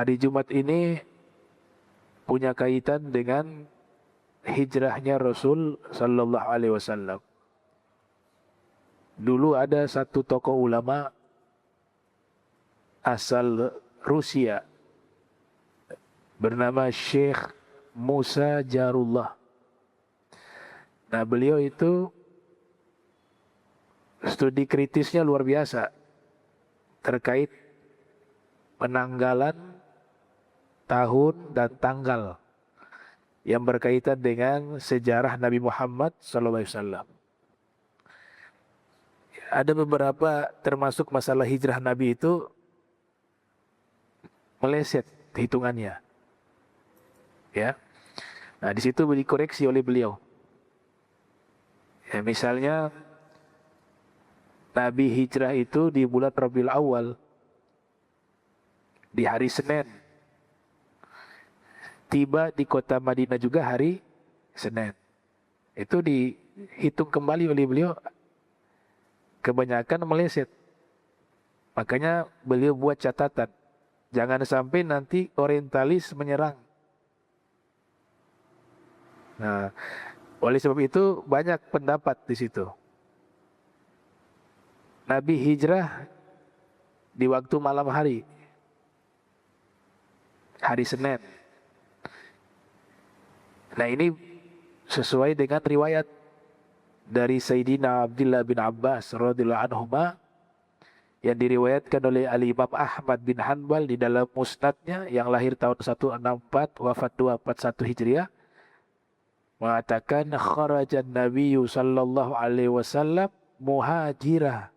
hari Jumat ini punya kaitan dengan hijrahnya Rasul Sallallahu Alaihi Wasallam. Dulu ada satu tokoh ulama asal Rusia bernama Syekh Musa Jarullah. Nah, beliau itu studi kritisnya luar biasa terkait penanggalan tahun dan tanggal yang berkaitan dengan sejarah Nabi Muhammad SAW. Ada beberapa termasuk masalah hijrah Nabi itu meleset hitungannya. Ya. Nah, di situ dikoreksi oleh beliau. Ya, misalnya Nabi hijrah itu di bulan Rabiul Awal, di hari Senin. Tiba di kota Madinah juga hari Senin. Itu dihitung kembali oleh beliau, kebanyakan meleset. Makanya beliau buat catatan, jangan sampai nanti orientalis menyerang. Nah, oleh sebab itu banyak pendapat di situ. Nabi hijrah di waktu malam hari Senin. Nah, ini sesuai dengan riwayat dari Sayyidina Abdullah bin Abbas radhiyallahu anhuma yang diriwayatkan oleh Al-Imam Ahmad bin Hanbal di dalam musnadnya yang lahir tahun 164 wafat 241 Hijriah, mengatakan kharajan Nabiyyu sallallahu alaihi wasallam muhajirah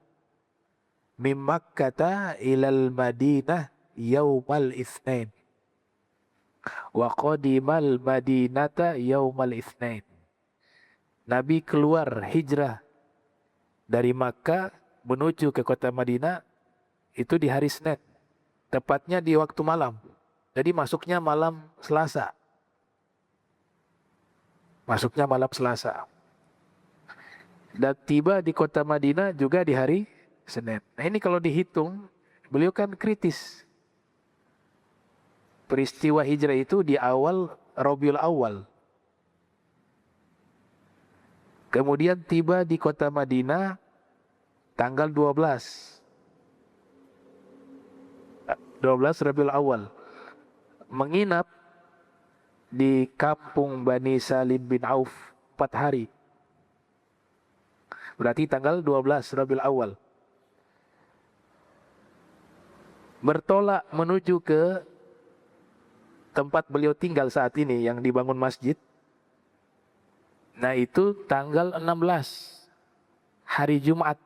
min Makkah ilal Madinah yaumal Itsnain wa qadimal Madinata yaumal Itsnain. Nabi keluar hijrah dari Makkah menuju ke kota Madinah itu di hari Senin, tepatnya di waktu malam. Jadi masuknya malam Selasa. Dan tiba di kota Madinah juga di hari Senin. Nah, ini kalau dihitung, beliau kan kritis. Peristiwa hijrah itu di awal Rabiul Awal. Kemudian tiba di kota Madinah tanggal 12 Rabiul Awal. Menginap di kampung Bani Salim bin Auf 4 hari. Berarti tanggal 12 Rabiul Awal. Bertolak menuju ke tempat beliau tinggal saat ini yang dibangun masjid. Nah, itu tanggal 16 hari Jumat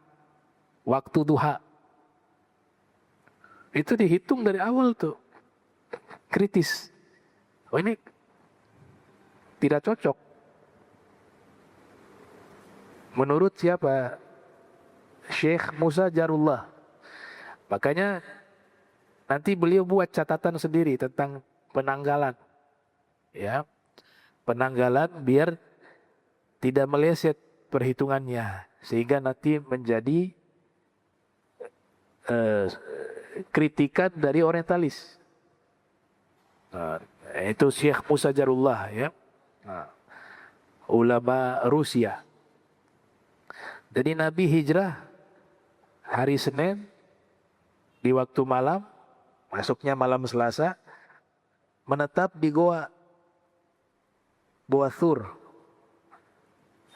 waktu duha. Itu dihitung dari awal tuh. Kritis. Oh, ini tidak cocok. Menurut siapa? Syekh Musa Jarullah. Makanya nanti beliau buat catatan sendiri tentang penanggalan. Ya. Penanggalan biar tidak meleset perhitungannya sehingga nanti menjadi kritikan dari orientalis. Nah, itu Syekh Musa Jarullah, ya. Nah, ulama Rusia. Jadi Nabi hijrah hari Senin di waktu malam, masuknya malam Selasa, menetap di Goa Thur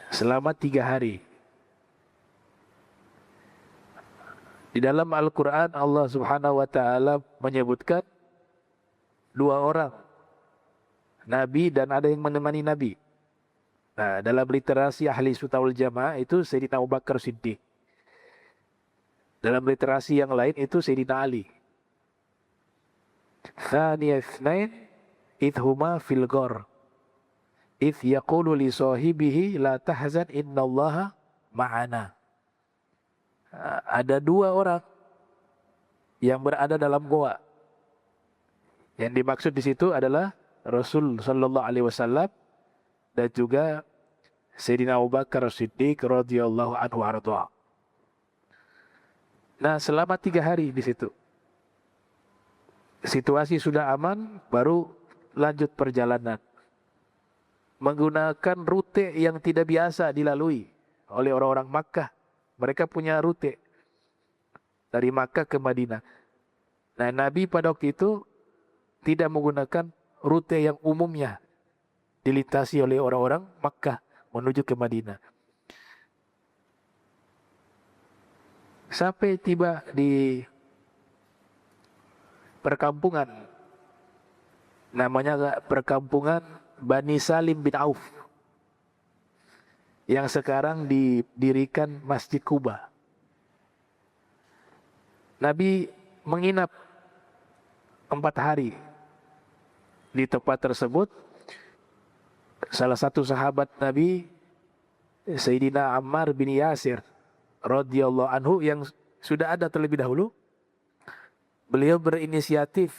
selama 3 hari. Di dalam Al-Quran Allah Subhanahu wa Ta'ala menyebutkan 2 orang Nabi dan ada yang menemani Nabi. Nah, dalam literasi ahli sunnah wal jamaah itu Sayyidina Abu Bakar Siddiq. Dalam literasi yang lain itu Sayyidina Ali. Thaniya itsnain idhuma fil ghar idh yaqulu li sahibihi la tahzan innallaha ma'ana. Ada 2 orang yang berada dalam goa. Yang dimaksud di situ adalah Rasul sallallahu alaihi wasallam dan juga Sayyidina Abu Bakar Siddiq radhiyallahu anhu arda. Nah, selama 3 hari di situ. situasi sudah aman, baru lanjut perjalanan. Menggunakan rute yang tidak biasa dilalui oleh orang-orang Makkah. Mereka punya rute dari Makkah ke Madinah. Nah, Nabi pada waktu itu tidak menggunakan rute yang umumnya dilintasi oleh orang-orang Makkah menuju ke Madinah. Sampai tiba di perkampungan, namanya perkampungan Bani Salim bin Auf, yang sekarang didirikan Masjid Kuba. Nabi menginap 4 hari di tempat tersebut. Salah satu sahabat Nabi, Sayyidina Ammar bin Yasir radhiyallahu anhu, yang sudah ada terlebih dahulu, beliau berinisiatif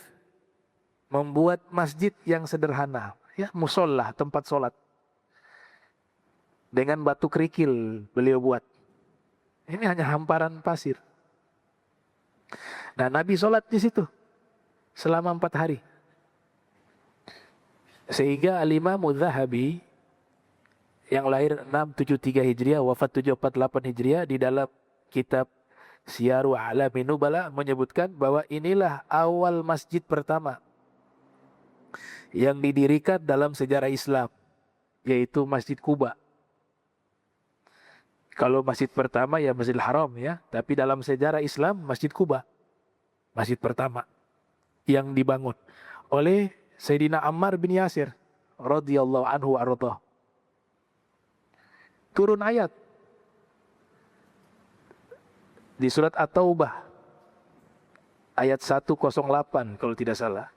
membuat masjid yang sederhana, ya, musola, tempat sholat, dengan batu kerikil beliau buat. Ini hanya hamparan pasir. Nah, Nabi sholat di situ selama 4 hari. Sehingga Al-Imam Adz-Dzahabi yang lahir 673 Hijriah, wafat 748 Hijriah, di dalam kitab Syiaru A'lamin Nubala menyebutkan bahwa inilah awal masjid pertama yang didirikan dalam sejarah Islam, yaitu Masjid Kuba. Kalau masjid pertama ya Masjidil Haram, ya, tapi dalam sejarah Islam Masjid Kuba masjid pertama yang dibangun oleh Sayyidina Ammar bin Yasir radhiyallahu anhu arda. Turun ayat di surat At-Taubah ayat 108 kalau tidak salah.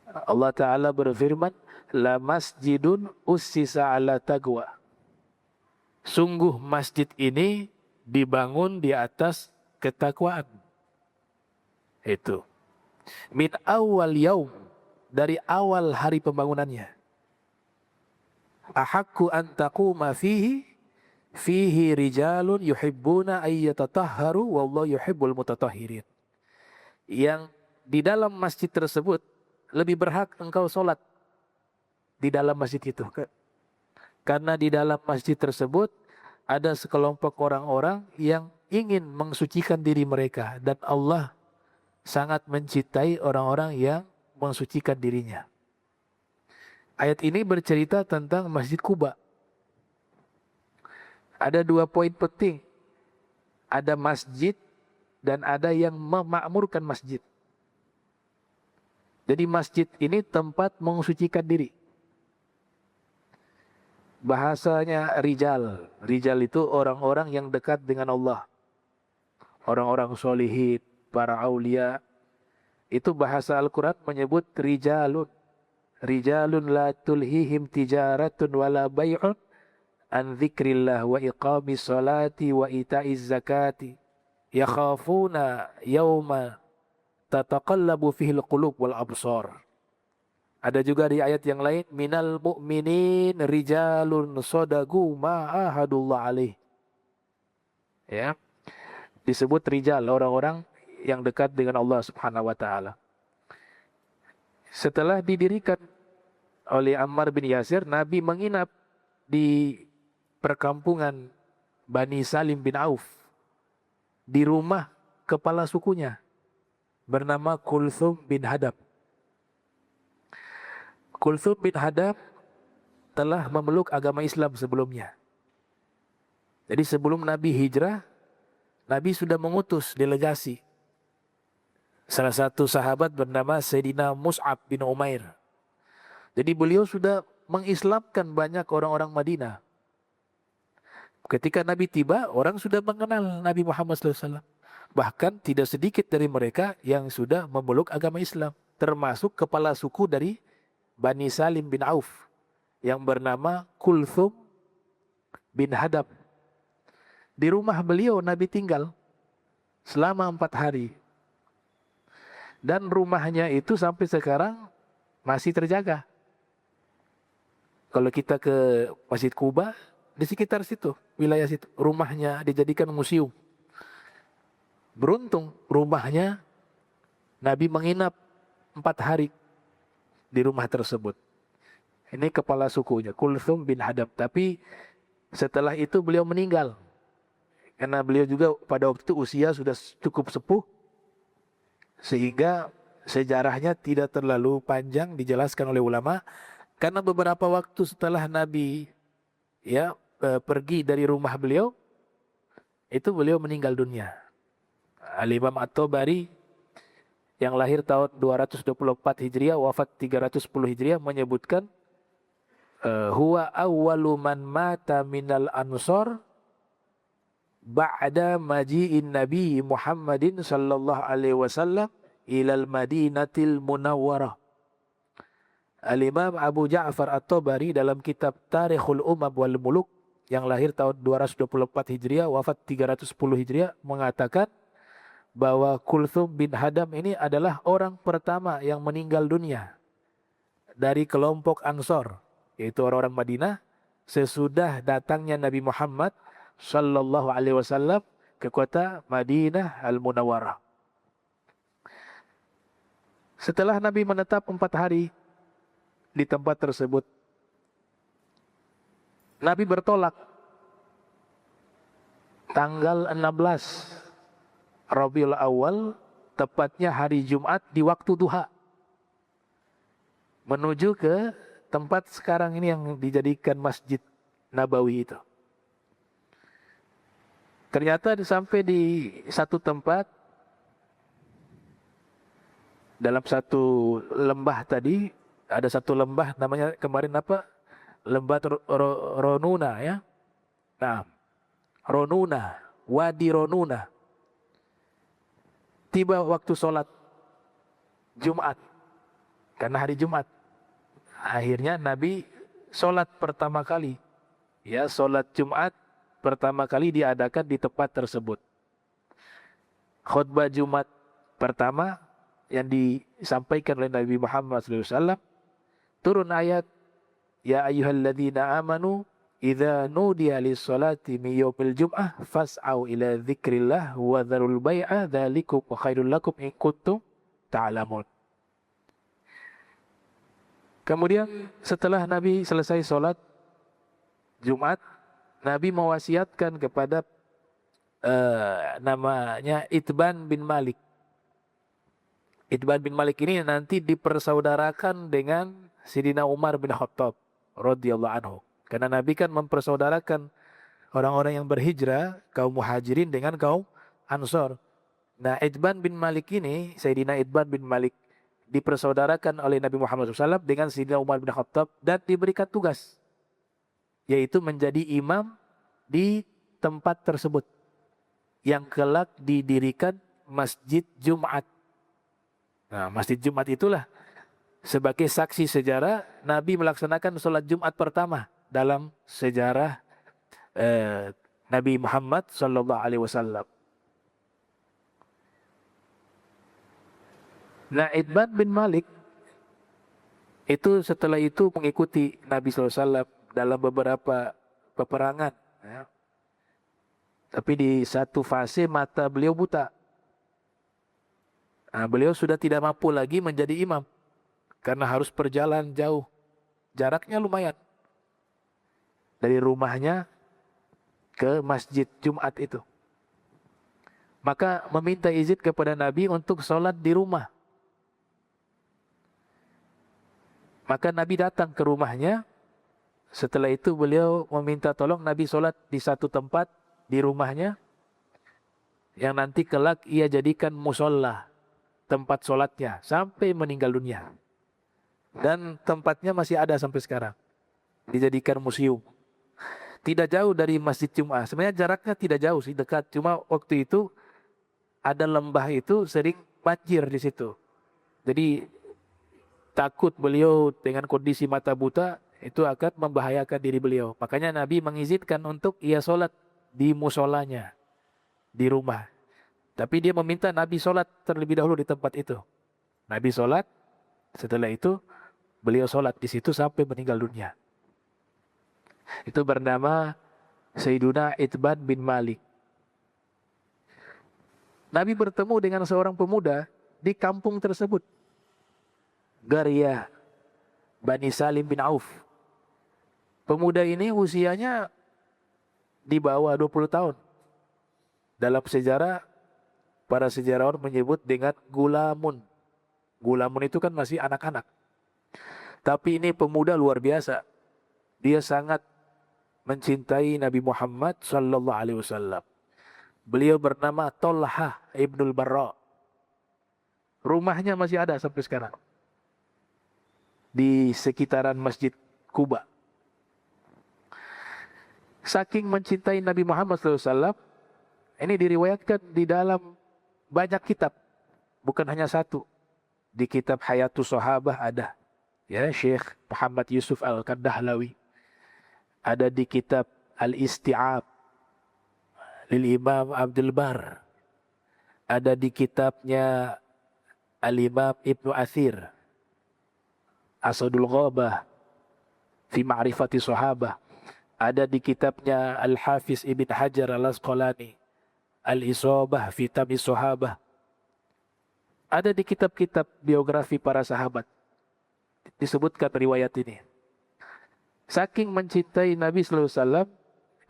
Allah Ta'ala berfirman, la masjidun ussisa ala taqwa. Sungguh masjid ini dibangun di atas ketakwaan. Itu min awal yaum, dari awal hari pembangunannya. Ahakku an taquma fihi rijalun yuhibbuna ayyatatahharu wallahu yuhibbul mutatahhirin. Yang di dalam masjid tersebut lebih berhak engkau sholat di dalam masjid itu. Karena di dalam masjid tersebut ada sekelompok orang-orang yang ingin mensucikan diri mereka, dan Allah sangat mencintai orang-orang yang mensucikan dirinya. Ayat ini bercerita tentang Masjid Kuba. Ada 2 poin penting. Ada masjid dan ada yang memakmurkan masjid. Jadi masjid ini tempat mensucikan diri. Bahasanya rijal. Rijal itu orang-orang yang dekat dengan Allah. Orang-orang solihin, para aulia. Itu bahasa Al-Quran menyebut rijalun. Rijalun la tulhihim tijaratun wala bay'un an dzikrillah wa iqamis salati wa ita'iz zakati yakhafuna yawma tataqallabu fihil qulub wal absar. Ada juga di ayat yang lain, minal mu'minin rijalun sadagu ma'ahadullah alaih. Ya. Disebut rijal, orang-orang yang dekat dengan Allah Subhanahu wa taala. Setelah didirikan oleh Ammar bin Yasir, Nabi menginap di perkampungan Bani Salim bin Auf di rumah kepala sukunya bernama Kulthum bin Hadab. Kulthum bin Hadab telah memeluk agama Islam sebelumnya. Jadi sebelum Nabi hijrah, Nabi sudah mengutus delegasi. Salah satu sahabat bernama Sayyidina Mus'ab bin Umair. Jadi beliau sudah mengislamkan banyak orang-orang Madinah. Ketika Nabi tiba, orang sudah mengenal Nabi Muhammad SAW. Bahkan tidak sedikit dari mereka yang sudah memeluk agama Islam. Termasuk kepala suku dari Bani Salim bin Auf yang bernama Kulthum bin Hadab. Di rumah beliau Nabi tinggal selama 4 hari. Dan rumahnya itu sampai sekarang masih terjaga. Kalau kita ke Masjid Kuba, di sekitar situ, wilayah situ, rumahnya dijadikan museum. Beruntung rumahnya Nabi menginap 4 hari di rumah tersebut. Ini kepala sukunya, Kulthum bin Hadam. Tapi setelah itu beliau meninggal. Karena beliau juga pada waktu itu usia sudah cukup sepuh. Sehingga sejarahnya tidak terlalu panjang dijelaskan oleh ulama. Karena beberapa waktu setelah Nabi pergi dari rumah beliau, itu beliau meninggal dunia. Al-Imam At-Tabari yang lahir tahun 224 Hijriah, wafat 310 Hijriah menyebutkan huwa awwalu man mata minal ansor ba'da maji'in Nabi Muhammadin sallallahu alaihi wasallam ilal Madinatil Munawwarah. Al-Imam Abu Ja'far At-Tabari dalam kitab Tarikhul Umam wal Muluk yang lahir tahun 224 Hijriah, wafat 310 Hijriah mengatakan bahwa Kulthum bin Hadam ini adalah orang pertama yang meninggal dunia dari kelompok Ansor, yaitu orang-orang Madinah, sesudah datangnya Nabi Muhammad sallallahu alaihi wasallam ke kota Madinah Al-Munawwarah. Setelah Nabi menetap 4 hari di tempat tersebut, Nabi bertolak tanggal 16 Rabiul Awal, tepatnya hari Jumat di waktu duha, menuju ke tempat sekarang ini yang dijadikan Masjid Nabawi itu. Ternyata sampai di satu tempat, dalam satu lembah tadi, ada satu lembah namanya kemarin apa? Lembah Ronuna ya. Nah, Ronuna, Wadi Ronuna. Tiba waktu sholat Jumat, karena hari Jumat. Akhirnya Nabi sholat pertama kali. Ya, sholat Jumat pertama kali diadakan di tempat tersebut. Khutbah Jumat pertama yang disampaikan oleh Nabi Muhammad SAW, turun ayat, Ya ayyuhalladzina amanu, idza nudiya lis-salati min yaumil jum'ah fas'au ila dzikrillah wa dzarul bai'a dzalikum khairul lakum in kuntum ta'lamun. Kemudian setelah Nabi selesai sholat Jumat, Nabi mewasiatkan kepada namanya Itban bin Malik. Itban bin Malik ini nanti dipersaudarakan dengan Sidina Umar bin Khattab radhiyallahu anhu. Karena Nabi kan mempersaudarakan orang-orang yang berhijrah, kaum muhajirin dengan kaum ansor. Nah, Itban bin Malik ini, Sayyidina Itban bin Malik, dipersaudarakan oleh Nabi Muhammad SAW dengan Sayyidina Umar bin Khattab dan diberikan tugas, yaitu menjadi imam di tempat tersebut yang kelak didirikan Masjid Jumat. Nah, Masjid Jumat itulah sebagai saksi sejarah Nabi melaksanakan sholat Jumat pertama dalam sejarah Nabi Muhammad sallallahu alaihi wasallam. Nah, Itban bin Malik itu setelah itu mengikuti Nabi sallallahu alaihi wasallam dalam beberapa peperangan. Ya. Tapi di satu fase mata beliau buta. Nah, beliau sudah tidak mampu lagi menjadi imam karena harus berjalan jauh. Jaraknya lumayan dari rumahnya ke Masjid Jumat itu. Maka meminta izin kepada Nabi untuk sholat di rumah. Maka Nabi datang ke rumahnya. Setelah itu beliau meminta tolong Nabi sholat di satu tempat di rumahnya, yang nanti kelak ia jadikan musola, tempat sholatnya sampai meninggal dunia. Dan tempatnya masih ada sampai sekarang, dijadikan museum. Tidak jauh dari Masjid Jumat. Sebenarnya jaraknya tidak jauh sih, dekat. Cuma waktu itu ada lembah itu sering banjir di situ. Jadi takut beliau dengan kondisi mata buta itu akan membahayakan diri beliau. Makanya Nabi mengizinkan untuk ia sholat di musolanya, di rumah. Tapi dia meminta Nabi sholat terlebih dahulu di tempat itu. Nabi sholat, setelah itu beliau sholat di situ sampai meninggal dunia. Itu bernama Sayyiduna Itban bin Malik. Nabi bertemu dengan seorang pemuda di kampung tersebut. Garyah Bani Salim bin Auf. Pemuda ini usianya di bawah 20 tahun. Dalam sejarah, para sejarawan menyebut dengan gulamun. Gulamun itu kan masih anak-anak. Tapi ini pemuda luar biasa. Dia sangat mencintai Nabi Muhammad sallallahu alaihi wasallam. Beliau bernama Tolhah ibnul Barra. Rumahnya masih ada sampai sekarang di sekitaran Masjid Kuba. Saking mencintai Nabi Muhammad SAW, ini diriwayatkan di dalam banyak kitab, bukan hanya satu. Di kitab Hayatus Sahabah ada, ya, Syekh Muhammad Yusuf Al-Kandahlawi. Ada di kitab Al-Isti'ab lil Imam Abdul Bar. Ada di kitabnya Al-Imam Ibnu Athir, Asadul Ghabah fi Ma'rifati Sahabah. Ada di kitabnya Al-Hafiz Ibn Hajar Al-Asqalani, Al-Isabah fi Tamyiz Sahabah. Ada di kitab-kitab biografi para sahabat disebutkan riwayat ini. Saking mencintai Nabi sallallahu alaihi wasallam,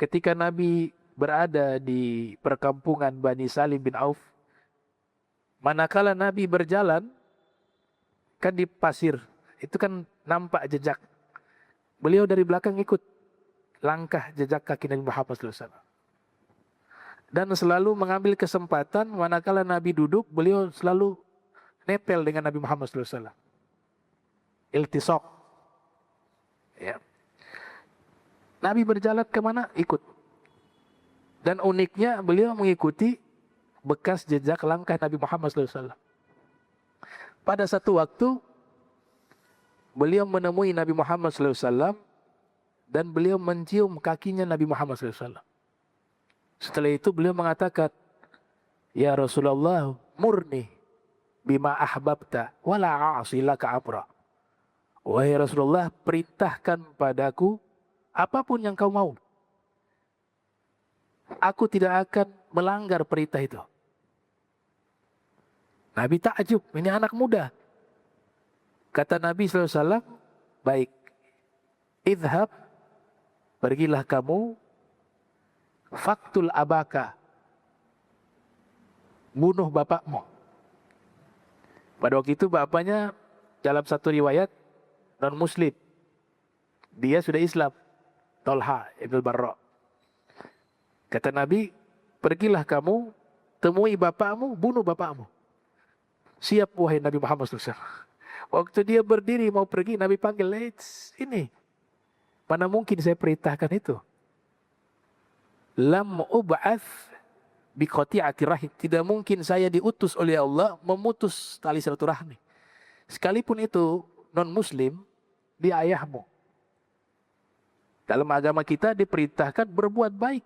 ketika Nabi berada di perkampungan Bani Salim bin Auf, manakala Nabi berjalan kan di pasir, itu kan nampak jejak. Beliau dari belakang ikut langkah jejak kaki Nabi Muhammad SAW. Dan selalu mengambil kesempatan manakala Nabi duduk, beliau selalu nepel dengan Nabi Muhammad SAW. Iltisaq. Ya. Nabi berjalan kemana? Ikut. Dan uniknya beliau mengikuti bekas jejak langkah Nabi Muhammad SAW. Pada satu waktu, beliau menemui Nabi Muhammad SAW dan beliau mencium kakinya Nabi Muhammad SAW. Setelah itu beliau mengatakan, "Ya Rasulullah, murni bima ahbabta wala a'silaka amra." Wahai Rasulullah, perintahkan padaku apapun yang kau mau. Aku tidak akan melanggar perintah itu. Nabi takjub, ini anak muda. Kata Nabi SAW, baik, idhab, pergilah kamu, faktul abaka, bunuh bapakmu. Pada waktu itu bapaknya dalam satu riwayat non-muslim. Dia sudah Islam, Tolha ibn Barra. Kata Nabi, pergilah kamu, temui bapakmu, bunuh bapakmu. Siap wahai Nabi Muhammad SAW. Waktu dia berdiri mau pergi, Nabi panggil, ini. Mana mungkin saya perintahkan itu. Lam ub'ath biqati'ati rahim. Tidak mungkin saya diutus oleh Allah memutus tali silaturahmi. Sekalipun itu non-muslim, dia ayahmu. Dalam agama kita diperintahkan berbuat baik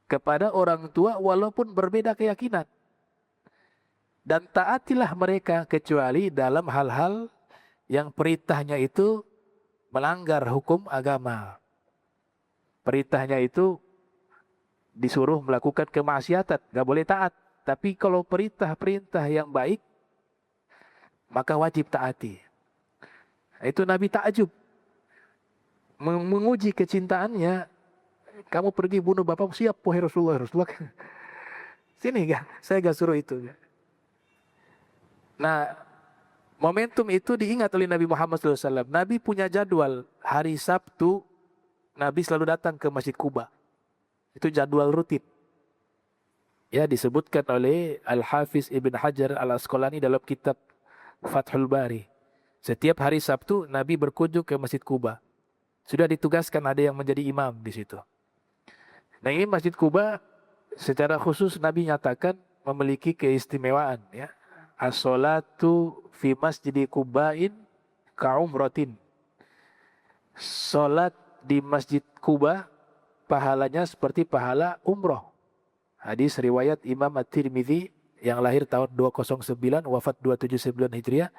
kepada orang tua walaupun berbeda keyakinan. Dan taatilah mereka kecuali dalam hal-hal yang perintahnya itu melanggar hukum agama. Perintahnya itu disuruh melakukan kemaksiatan, gak boleh taat. Tapi kalau perintah-perintah yang baik, maka wajib taati. Itu Nabi takjub. Menguji kecintaannya, kamu pergi bunuh bapakmu, siap wahai Rasulullah. Rasulullah, sini gak, saya gak suruh itu. Nah, momentum itu diingat oleh Nabi Muhammad SAW. Nabi punya jadwal, hari Sabtu, Nabi selalu datang ke Masjid Kuba. Itu jadwal rutin. Ya, disebutkan oleh Al-Hafiz Ibn Hajar Al-Asqalani dalam kitab Fathul Bari. Setiap hari Sabtu, Nabi berkunjung ke Masjid Kuba. Sudah ditugaskan ada yang menjadi imam di situ. Nah, ini Masjid Kuba secara khusus Nabi nyatakan memiliki keistimewaan, ya. As-salatu fi masjidi Kuba'in ka'umratin. Salat di Masjid Kuba pahalanya seperti pahala umroh. Hadis riwayat Imam At-Tirmidzi yang lahir tahun 209 wafat 279 Hijriah,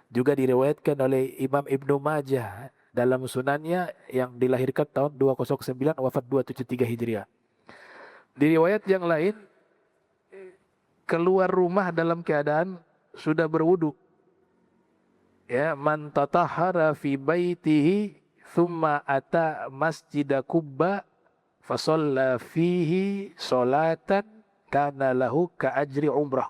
juga diriwayatkan oleh Imam Ibnu Majah dalam sunannya yang dilahirkan tahun 209 wafat 273 Hijriah. Di riwayat yang lain, keluar rumah dalam keadaan sudah berwudu. Ya, man tatahhara fi baitihi thumma ata masjida Kubba fa shalla fihi sholatan kana lahu ka ajri umrah.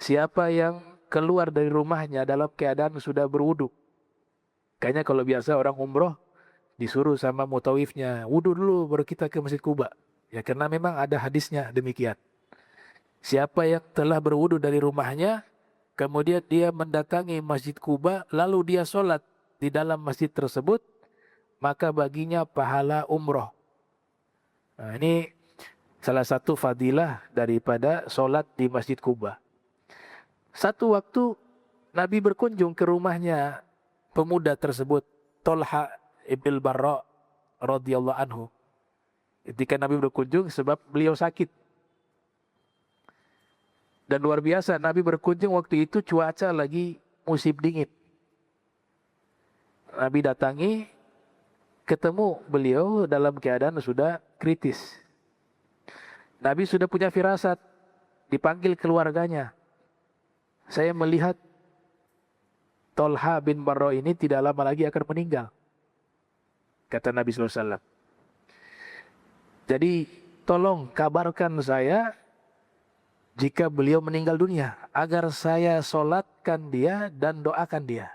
Siapa yang keluar dari rumahnya dalam keadaan sudah berwudu. Kayaknya kalau biasa orang umroh disuruh sama mutawifnya, wudu dulu baru kita ke Masjid Kuba. Ya karena memang ada hadisnya demikian. Siapa yang telah berwudu dari rumahnya, kemudian dia mendatangi Masjid Kuba, lalu dia sholat di dalam masjid tersebut, maka baginya pahala umroh. Nah, ini salah satu fadilah daripada sholat di Masjid Kuba. Satu waktu Nabi berkunjung ke rumahnya pemuda tersebut, Tolha ibn Barra radhiyallahu anhu. Ketika Nabi berkunjung sebab beliau sakit. Dan luar biasa, Nabi berkunjung waktu itu cuaca lagi musim dingin. Nabi datangi, ketemu beliau dalam keadaan sudah kritis. Nabi sudah punya firasat, dipanggil keluarganya. Saya melihat Tolha bin Barra ini tidak lama lagi akan meninggal. Kata Nabi SAW. Jadi tolong kabarkan saya jika beliau meninggal dunia, agar saya solatkan dia dan doakan dia.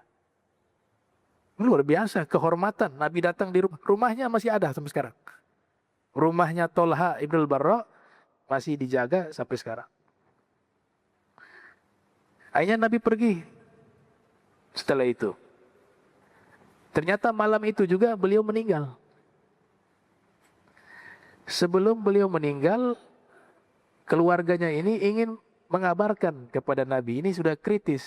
Luar biasa kehormatan. Nabi datang di rumahnya masih ada sampai sekarang. Rumahnya Tolha ibn Barra masih dijaga sampai sekarang. Akhirnya Nabi pergi setelah itu. Ternyata malam itu juga beliau meninggal. Sebelum beliau meninggal, keluarganya ini ingin mengabarkan kepada Nabi, ini sudah kritis.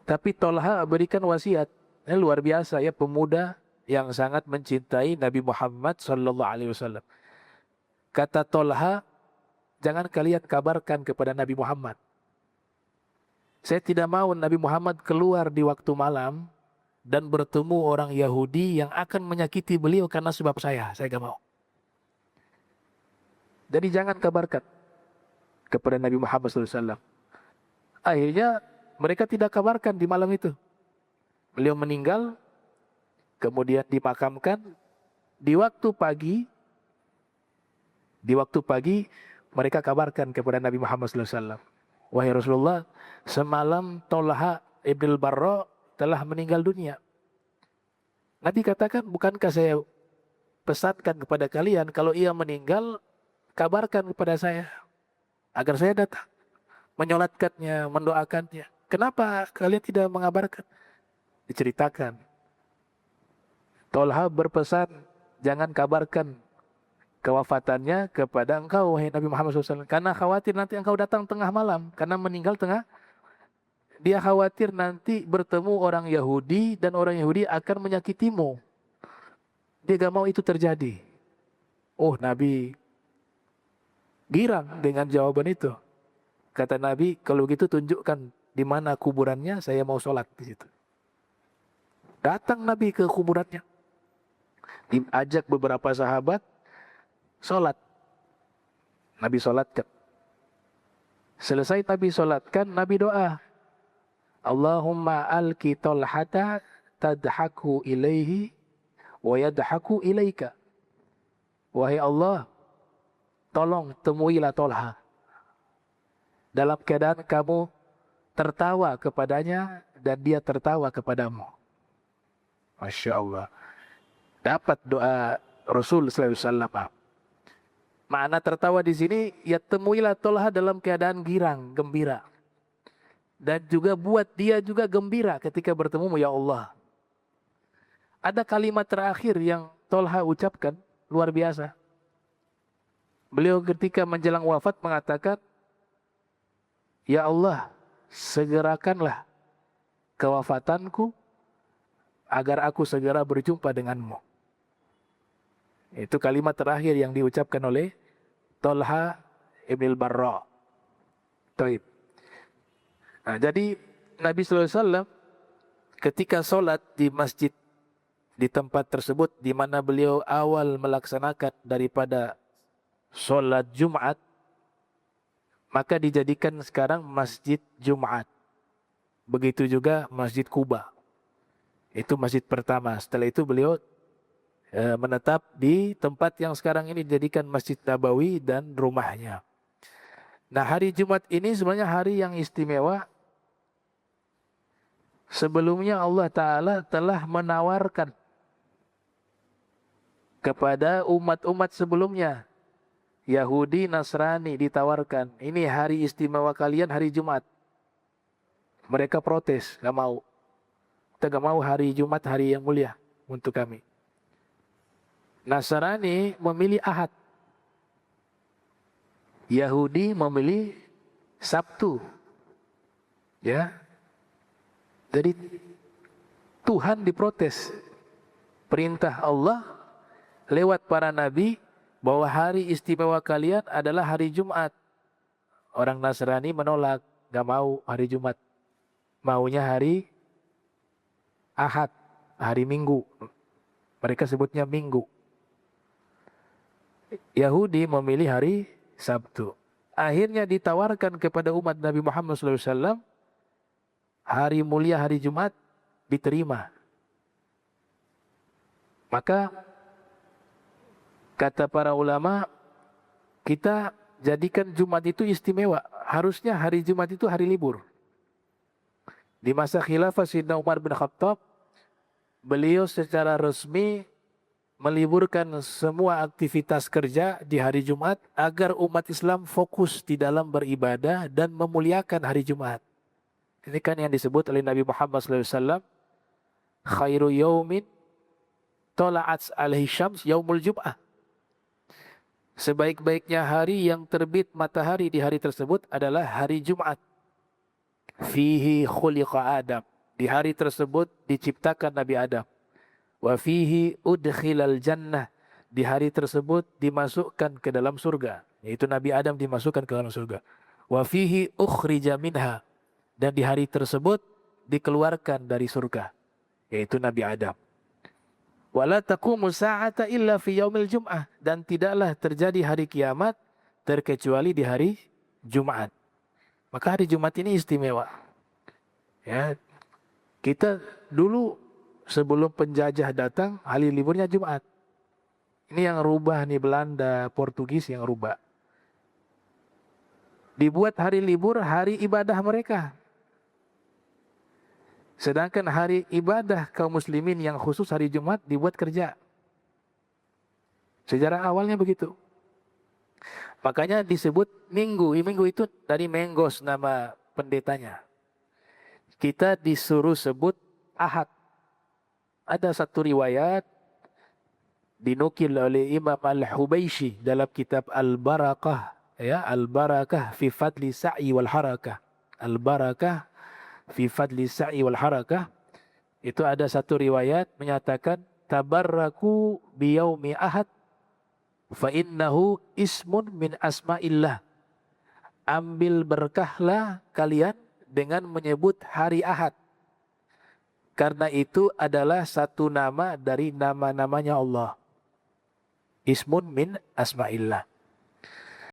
Tapi Tolha berikan wasiat. Ini luar biasa ya, pemuda yang sangat mencintai Nabi Muhammad SAW. Kata Tolha, jangan kalian kabarkan kepada Nabi Muhammad. Saya tidak mau Nabi Muhammad keluar di waktu malam dan bertemu orang Yahudi yang akan menyakiti beliau karena sebab saya. Saya gak mau. Jadi jangan kabarkan kepada Nabi Muhammad SAW. Akhirnya mereka tidak kabarkan di malam itu. Beliau meninggal, kemudian dimakamkan. Di waktu pagi mereka kabarkan kepada Nabi Muhammad SAW. Wahai Rasulullah, semalam Tolha ibn Barra telah meninggal dunia. Nabi katakan, bukankah saya pesankan kepada kalian kalau ia meninggal, kabarkan kepada saya agar saya datang menyolatkannya, mendoakannya. Kenapa kalian tidak mengabarkan? Diceritakan. Tolha berpesan, jangan kabarkan kewafatannya kepada engkau, wahai Nabi Muhammad SAW. Karena khawatir nanti engkau datang tengah malam. Karena meninggal tengah. Dia khawatir nanti bertemu orang Yahudi dan orang Yahudi akan menyakitimu. Dia gak mau itu terjadi. Oh, Nabi girang dengan jawaban itu. Kata Nabi, kalau gitu tunjukkan di mana kuburannya, saya mau sholat di situ. Datang Nabi ke kuburannya. Diajak beberapa sahabat, sholat. Nabi sholatkan. Selesai Nabi sholatkan, Nabi doa. Allahumma alki tolhata tadhaku ilaihi wa yadhaku ilaika. Wahai Allah, tolong temuilah Tolha. Dalam keadaan kamu tertawa kepadanya dan dia tertawa kepadamu. Masya Allah. Dapat doa Rasul SAW. Makna tertawa di sini, ya temuilah Tolha dalam keadaan girang, gembira. Dan juga buat dia juga gembira ketika bertemu ya Allah. Ada kalimat terakhir yang Tolha ucapkan, luar biasa. Beliau ketika menjelang wafat mengatakan, ya Allah, segerakanlah kewafatanku agar aku segera berjumpa denganmu. Itu kalimat terakhir yang diucapkan oleh Tolha ibn Barra. Taib. Nah, jadi Nabi SAW ketika sholat di masjid di tempat tersebut di mana beliau awal melaksanakan daripada sholat Jumat, maka dijadikan sekarang masjid Jumat. Begitu juga Masjid Kuba. Itu masjid pertama. Setelah itu beliau menetap di tempat yang sekarang ini dijadikan Masjid Nabawi dan rumahnya. Nah, hari Jumat ini sebenarnya hari yang istimewa. Sebelumnya Allah Ta'ala telah menawarkan kepada umat-umat sebelumnya. Yahudi, Nasrani ditawarkan. Ini hari istimewa kalian hari Jumat. Mereka protes, gak mau. Kita gak mau hari Jumat, hari yang mulia untuk kami. Nasrani memilih Ahad. Yahudi memilih Sabtu. Ya. Jadi Tuhan diprotes. Perintah Allah lewat para nabi bahwa hari istimewa kalian adalah hari Jumat. Orang Nasrani menolak, gak mau hari Jumat. Maunya hari Ahad, hari Minggu. Mereka sebutnya Minggu. Yahudi memilih hari Sabtu. Akhirnya ditawarkan kepada umat Nabi Muhammad SAW, hari mulia hari Jumat diterima. Maka kata para ulama, kita jadikan Jumat itu istimewa. Harusnya hari Jumat itu hari libur. Di masa khilafah Sayyidina Umar bin Khattab, beliau secara resmi meliburkan semua aktivitas kerja di hari Jumat agar umat Islam fokus di dalam beribadah dan memuliakan hari Jumat. Ini kan yang disebut oleh Nabi Muhammad SAW, khairu yaumin tola'at alaihi syams yaumul jum'ah. Sebaik-baiknya hari yang terbit matahari di hari tersebut adalah hari Jumat. Fihi khuliqa Adam. Di hari tersebut diciptakan Nabi Adam. Wa fihi udkhilal jannah. Di hari tersebut dimasukkan ke dalam surga. Yaitu Nabi Adam dimasukkan ke dalam surga. Wa fihi ukhrija minha. Dan di hari tersebut dikeluarkan dari surga. Yaitu Nabi Adam. Wala taqumu sa'ata illa fi yaumil jum'ah. Dan tidaklah terjadi hari kiamat terkecuali di hari Jumat. Maka hari Jumat ini istimewa. Ya, kita dulu sebelum penjajah datang, hari liburnya Jumat. Ini yang rubah nih, Belanda, Portugis yang rubah. Dibuat hari libur, hari ibadah mereka. Sedangkan hari ibadah kaum muslimin yang khusus hari Jumat dibuat kerja. Sejarah awalnya begitu. Makanya disebut minggu. Minggu itu dari Menggos nama pendetanya. Kita disuruh sebut Ahad. Ada satu riwayat dinukil oleh Imam Al-Hubayshi dalam kitab Al-Barakah. Ya, Al-Barakah fi fadli sa'i wal harakah. Al-Barakah fi fadli sa'i wal harakah. Itu ada satu riwayat menyatakan tabarraku biyaumi ahad fa innahu ismun min asma'illah. Ambil berkahlah kalian dengan menyebut hari Ahad. Karena itu adalah satu nama dari nama-namanya Allah. Ismun min asma'illah.